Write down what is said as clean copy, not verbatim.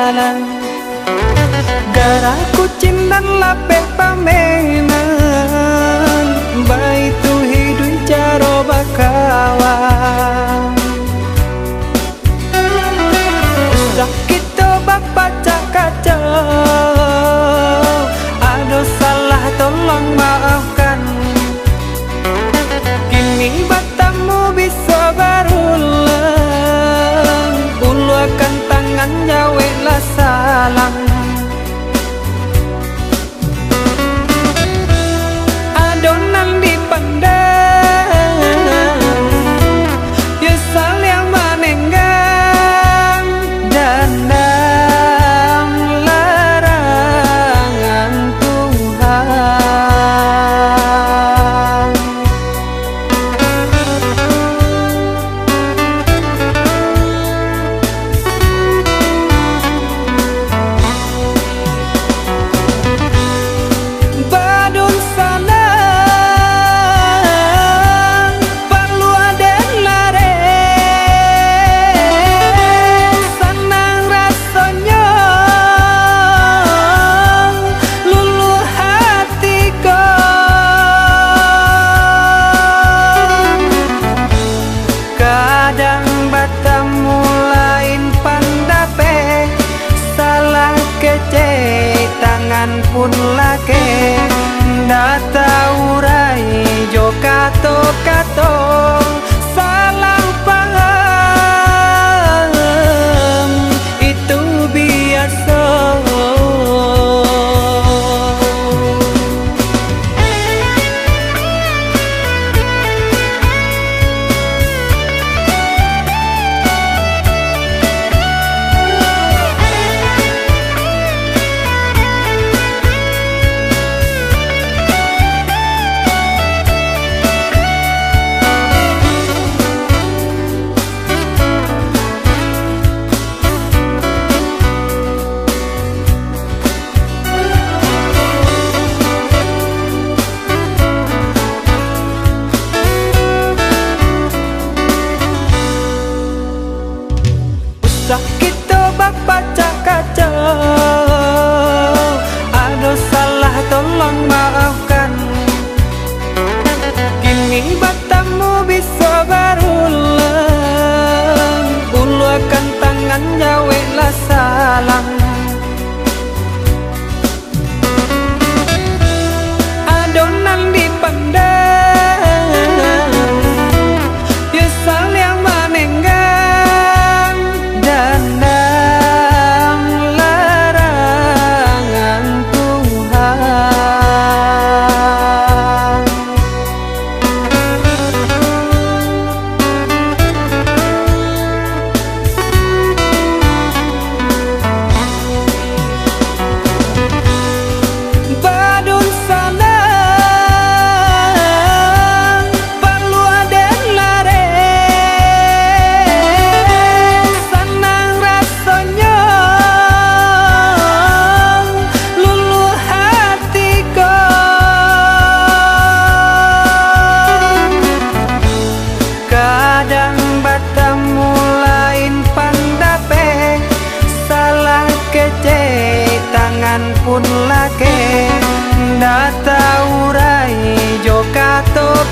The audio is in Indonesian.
jalan. Gara kucing dan lape pamenan, baitu hidup jaro bakawan. Sakit toba pacak kacau, ada salah tolong maafkan. Kini batamu bisa berulang, ulurkan tangan jawablah salam. Adonan dipandang, yusal yang menenggang, dendam larangan Tuhan. Badun sana perlu ada lare, senang rasanya luluh hatiku. Kadang batamu lain pandape, salah kece tangan pun lake. Nda tahu rai jo kato salah paham itu biasa. Sakit toba pacak kacau, ada salah tolong maafkan. Kini batamu bisa berulang, ulurkan tangan jawablah salam. Adonan dipandang, yusal yang menenggang, dendam larangan Tuhan. Badun sana perlu ada lare, senang rasanya luluh hatiku. Kadang batamu lain pandape, salah kece tangan pun lake. Nda tahu rai jo kato